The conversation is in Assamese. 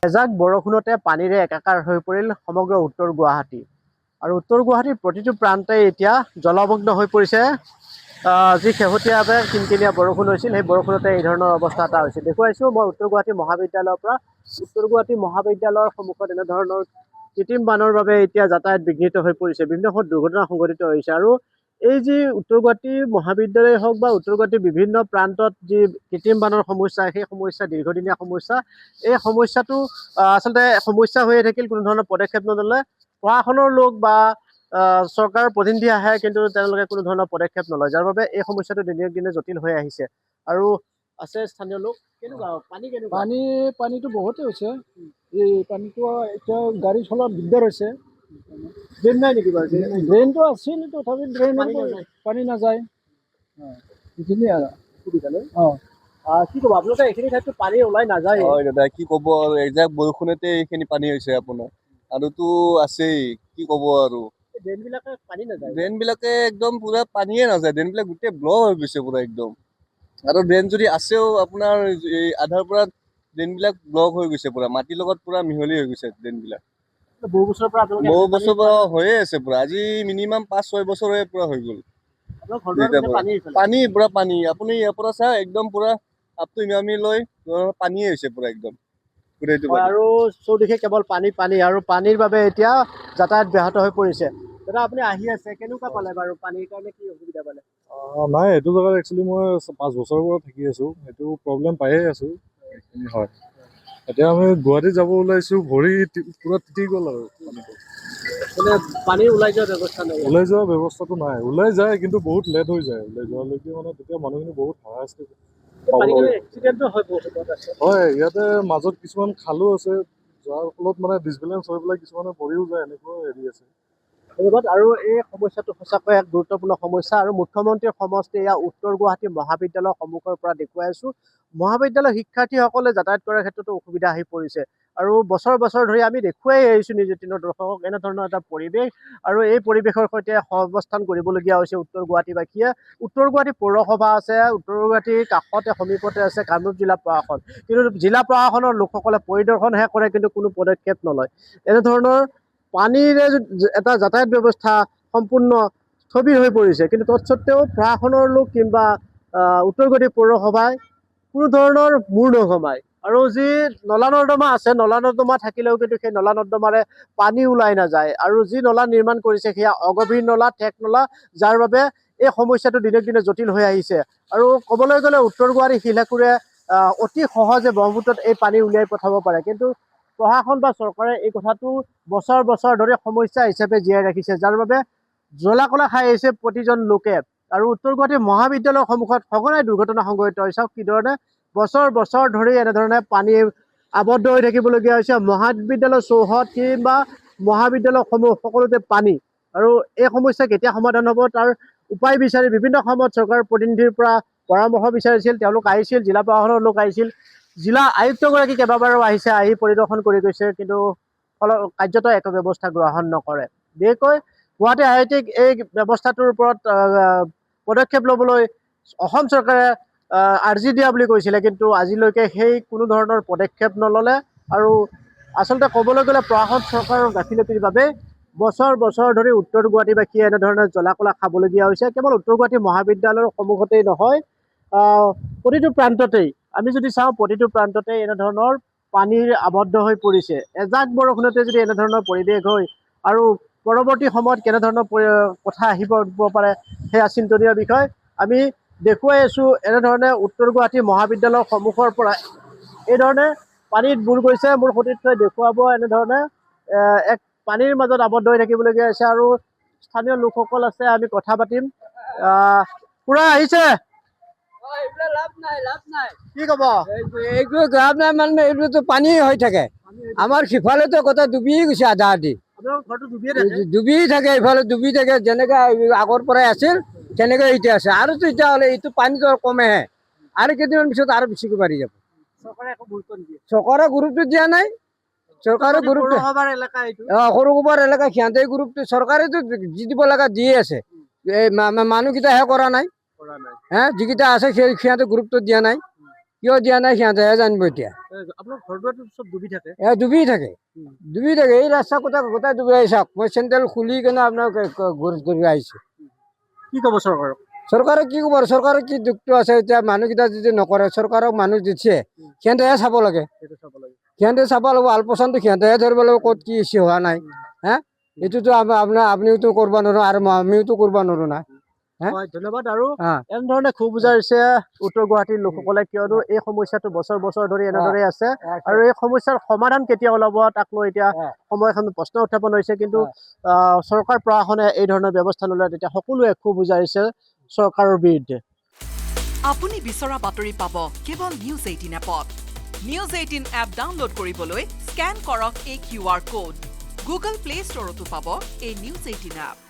এজাক বৰষুণতে পানীৰে একাকাৰ হৈ পৰিল সমগ্ৰ উত্তৰ গুৱাহাটী আৰু উত্তৰ গুৱাহাটীৰ প্ৰতিটো প্ৰান্তে এতিয়া জলমগ্ন হৈ পৰিছে। যি শেহতীয়াভাৱে কিনকিনীয়া বৰষুণ হৈছিল সেই বৰষুণতে এই ধৰণৰ অৱস্থা এটা হৈছিল। দেখুৱাইছোঁ মই উত্তৰ গুৱাহাটী মহাবিদ্যালয়ৰ পৰা। উত্তৰ গুৱাহাটী মহাবিদ্যালয়ৰ সন্মুখত এনেধৰণৰ কৃত্ৰিম বানৰ বাবে এতিয়া যাতায়াত বিঘ্নিত হৈ পৰিছে। বিভিন্ন সময়ত দুৰ্ঘটনা সংঘটিত হৈছে আৰু এই যি উত্তৰ গুৱাহাটী মহাবিদ্যালয় হওক বা উত্তৰ গুৱাহাটীৰ বিভিন্ন প্ৰান্তত যি কৃত্ৰিম বানৰ সমস্যা, সেই সমস্যা দীৰ্ঘদিনীয়া সমস্যা। এই সমস্যাটো আচলতে সমস্যা হৈয়ে থাকিল, কোনো ধৰণৰ পদক্ষেপ নল'লে। প্ৰশাসনৰ লোক বা চৰকাৰৰ প্ৰতিনিধি আহে, কিন্তু তেওঁলোকে কোনো ধৰণৰ পদক্ষেপ নলয়, যাৰ বাবে এই সমস্যাটো দিনক দিনে জটিল হৈ আহিছে। আৰু আছে স্থানীয় লোক। কেনেকুৱা পানী কেনেকুৱা? পানীটো বহুতেই হৈছে। এই পানীটো এতিয়া গাড়ী চলাত দিগদাৰ হৈছে। ড্ৰেইন নাই নেকি বাৰু? ড্ৰেইনটো আছিল, তথাপি পানী নাযায়। সেইখিনিয়ে আৰু সুবিধা লৈ কি ক'ব আপোনালোকে? এইখিনি ঠাইততো পানী ওলাই নাযায়। হয় দাদা, কি ক'ব আৰু এজাক বৰষুণতে এইখিনি পানী হৈছে আপোনাৰ, আৰুতো আছেই, কি ক'ব আৰু। ড্ৰেইন বিলাকে পানী নাযায়, ড্ৰেইন বিলাকে একদম পুৰা পানীয়ে নাযায়, ড্ৰেইন বিলাক গোটেই ব্লক হৈ গৈছে পুৰা একদম। আৰু ড্ৰেইন যদি আছেও আপোনাৰ এই আধাৰ পৰা ড্ৰেইন বিলাক ব্লক হৈ গৈছে পুৰা, মাটিৰ লগত পুৰা মিহলি হৈ গৈছে ড্ৰেইন বিলাক। বহু বছৰৰ পৰা হৈয়ে আছে পুৰা, আজি মিনিমাম 5-6 বছৰে পুৰা হৈ গ'ল। পানী পুৰা পানী, আপুনি ইয়াৰ পৰা চাই একদম পুৰা আপ টু ইমামি লৈ পানীয়ে হৈছে পুৰা একদম। আৰু চৌদিশে কেৱল পানী পানী, আৰু পানীৰ বাবে এতিয়া যাতায়াত ব্যাহত হৈ পৰিছে। দাদা আপুনি আহি আছে, কেনেকুৱা পালে বাৰু? পানীৰ কাৰণে কি অসুবিধা পালে? নাই, এইটো জেগাত একচুৱেলি মই 5 বছৰৰ পৰা থাকি আছোঁ, এইটো প্ৰব্লেম পায়ে আছোঁ। হয়, এতিয়া আমি গুৱাহাটী যাব ওলাইছোঁ, ভৰি পুৰা তিতি গ'ল আৰু পানী ওলাই যোৱাৰ ব্যৱস্থা নাই। ওলাই যোৱাৰ ব্যৱস্থাটো নাই, ওলাই যায় কিন্তু বহুত লেট হৈ যায়। ওলাই যোৱালৈকে মানে তেতিয়া মানুহখিনি বহুত হাৰাশাস্তি হয়। ইয়াতে মাজত কিছুমান খালো আছে, যাৰ ফলত মানে ডিছবেলেঞ্চ হৈ পেলাই কিছুমানে পৰিও যায়, এনেকুৱা হেৰি আছে। ধন্যবাদ। আৰু এই সমস্যাটো সঁচাকৈ এক গুৰুত্বপূৰ্ণ সমস্যা, আৰু মুখ্যমন্ত্ৰীৰ সমষ্টি এয়া উত্তৰ গুৱাহাটী মহাবিদ্যালয়ৰ সন্মুখৰ পৰা দেখুৱাই আছোঁ। মহাবিদ্যালয়ৰ শিক্ষাৰ্থীসকলে যাতায়াত কৰাৰ ক্ষেত্ৰতো অসুবিধা আহি পৰিছে। আৰু বছৰ বছৰ ধৰি আমি দেখুৱাই আহিছোঁ নিজ দিনৰ দৰ্শকক এনেধৰণৰ এটা পৰিৱেশ, আৰু এই পৰিৱেশৰ সৈতে সহাৱস্থান কৰিবলগীয়া হৈছে উত্তৰ গুৱাহাটীবাসীয়ে। উত্তৰ গুৱাহাটী পৌৰসভা আছে, উত্তৰ গুৱাহাটীৰ কাষতে সমীপতে আছে কামৰূপ জিলা প্ৰশাসন, কিন্তু জিলা প্ৰশাসনৰ লোকসকলে পৰিদৰ্শনহে কৰে, কিন্তু কোনো পদক্ষেপ নলয়। এনেধৰণৰ পানীৰে এটা যাতায়াত ব্যৱস্থা সম্পূৰ্ণ স্থবিৰ হৈ পৰিছে, কিন্তু তৎসত্ত্বেও প্ৰশাসনৰ লোক কিংবা উত্তৰ গুৱাহাটী পৌৰসভাই কোনো ধৰণৰ মূৰ নঘমায়। আৰু যি নলা নৰ্দমা আছে, নলা নৰ্দমা থাকিলেও কিন্তু সেই নলা নৰ্দমাৰে পানী ওলাই নাযায়, আৰু যি নলা নিৰ্মাণ কৰিছে সেয়া অগভীৰ নলা, ঠেক নলা, যাৰ বাবে এই সমস্যাটো দিনক দিনে জটিল হৈ আহিছে। আৰু ক'বলৈ গ'লে উত্তৰ গুৱাহাটী শিলাকুৰে অতি সহজে ব্ৰহ্মপুত্ৰত এই পানী উলিয়াই পঠাব পাৰে, কিন্তু প্ৰশাসন বা চৰকাৰে এই কথাটো বছৰ বছৰ ধৰি সমস্যা হিচাপে জীয়াই ৰাখিছে, যাৰ বাবে জ্বলা-কলা খাই আহিছে প্ৰতিজন লোকে। আৰু উত্তৰ গুৱাহাটী মহাবিদ্যালয়ৰ সন্মুখত সঘনাই দুৰ্ঘটনা সংঘটিত হৈছে। কি ধৰণে বছৰ বছৰ ধৰি এনেধৰণে পানী আবদ্ধ হৈ থাকিবলগীয়া হৈছে। মহাবিদ্যালয় চৌহদ কিংবা মহাবিদ্যালয়সমূহ সকলোতে পানী, আৰু এই সমস্যা কেতিয়া সমাধান হ'ব তাৰ উপায় বিচাৰি বিভিন্ন সময়ত চৰকাৰৰ প্ৰতিনিধিৰ পৰা পৰামৰ্শ বিচাৰিছিল, তেওঁলোক আহিছিল, জিলা প্ৰশাসনৰ লোক আহিছিল, জিলা আয়ুক্তগৰাকী কেইবাবাৰো আহিছে, আহি পৰিদৰ্শন কৰি গৈছে, কিন্তু কাৰ্যত একো ব্যৱস্থা গ্ৰহণ নকৰে। বিশেষকৈ গুৱাহাটী আইআইটিক এই ব্যৱস্থাটোৰ ওপৰত পদক্ষেপ ল'বলৈ অসম চৰকাৰে আৰ্জি দিয়া বুলি কৈছিলে, কিন্তু আজিলৈকে সেই কোনো ধৰণৰ পদক্ষেপ নল'লে। আৰু আচলতে ক'বলৈ গ'লে প্ৰশাসন চৰকাৰৰ গাফিলতিৰ বাবে বছৰ বছৰ ধৰি উত্তৰ গুৱাহাটীবাসীয়ে এনেধৰণে জ্বলা-কলা খাবলগীয়া হৈছে। কেৱল উত্তৰ গুৱাহাটী মহাবিদ্যালয়ৰ সন্মুখতেই নহয়, প্ৰতিটো প্ৰান্ততেই আমি যদি চাওঁ, প্ৰতিটো প্ৰান্ততেই এনেধৰণৰ পানীৰ আবদ্ধ হৈ পৰিছে। এজাক বৰষুণতে যদি এনেধৰণৰ পৰিৱেশ হয়, আৰু পৰৱৰ্তী সময়ত কেনেধৰণৰ কথা আহিব পাৰে সেয়া চিন্তনীয় বিষয়। আমি দেখুৱাই আছোঁ এনেধৰণে উত্তৰ গুৱাহাটী মহাবিদ্যালয়ৰ সন্মুখৰ পৰা এইধৰণে পানীত বুৰ গৈছে। মোৰ সতীৰ্থই দেখুৱাব এনেধৰণে এক পানীৰ মাজত আবদ্ধ হৈ থাকিবলগীয়া হৈছে, আৰু স্থানীয় লোকসকল আছে, আমি কথা পাতিম। পুৰা আহিছে, কি ক'ব? এইটো লাভ নাই, মানে এইটোতো পানী হৈ থাকে। আমাৰ সিফালেতো কথা ডুবিয়ে গৈছে, আধা আধি ডুবি থাকে, এইফালে ডুবি থাকে। যেনেকে আগৰ পৰাই আছিল তেনেকে এতিয়া আছে, আৰু এতিয়া হ'লে এইটো পানীটো কমেহে, আৰু কেইদিনমান পিছত আৰু বেছিকৈ বাঢ়ি যাব। চৰকাৰে গুৰুত্ব দিয়া নাই। চৰকাৰে গুৰুত্ব সৰু গোবৰ এলেকা সিহঁতে গুৰুত্ব, চৰকাৰেতো যি দিব লগা দিয়ে আছে, এই মানুহকেইটাহে কৰা নাই। যিকেইটা আছে সিহঁতে গুৰুত্ব দিয়া নাই। কিয় দিয়া নাই সিহঁতেহে জানিব এতিয়া আপোনাৰ ঘৰ দুৱাৰটো চব ডুবি থাকে ডুবি থাকে এই ৰাস্তা গোটাই ডুবি আহি চাওক মই চেণ্ডেল খুলি কেনে আপোনাৰ ঘূৰি আহিছোঁ কি ক'ব চৰকাৰক চৰকাৰে কি ক'ব আৰু চৰকাৰৰ কি দুখটো আছে এতিয়া মানুহকেইটা যদি নকৰে চৰকাৰক মানুহ দিছে সিহঁতেহে চাব লাগে সেইটো চাব লাগে সিহঁতে চাব লাগিব আলপৈচানটো সিহঁতেহে ধৰিব লাগিব ক'ত কি ইছ্যু হোৱা নাই হা এইটোতো আপুনিওতো কৰিব নোৱাৰো আৰু আমিওতো কৰিব নোৱাৰো না হয় ধন্যবাদ আৰু হা এনেধৰণে ক্ষোভ বুজাইছে উত্তৰ গুৱাহাটীৰ লোকসকলে কিয়নো এই সমস্যাটো বছৰ বছৰ ধৰি এনেদৰে আছে আৰু এই সমস্যাৰ সমাধান কেতিয়া ওলাব তাক লৈ এতিয়া সময়খন প্ৰশ্ন উত্থাপন হৈছে কিন্তু চৰকাৰ প্ৰশাসনে এই ধৰণৰ ব্যৱস্থা নলয় তেতিয়া সকলোৱে ক্ষোভ বুজাইছে চৰকাৰৰ বিৰুদ্ধে আপুনি বিচৰা বাতৰি পাব কেৱল নিউজ 18 এপত নিউজ 18 এপ ডাউনলোড কৰিবলৈ স্কেন কৰক এই QR কোড গুগল প্লে ষ্টৰতো পাব এই নিউজ 18 এপ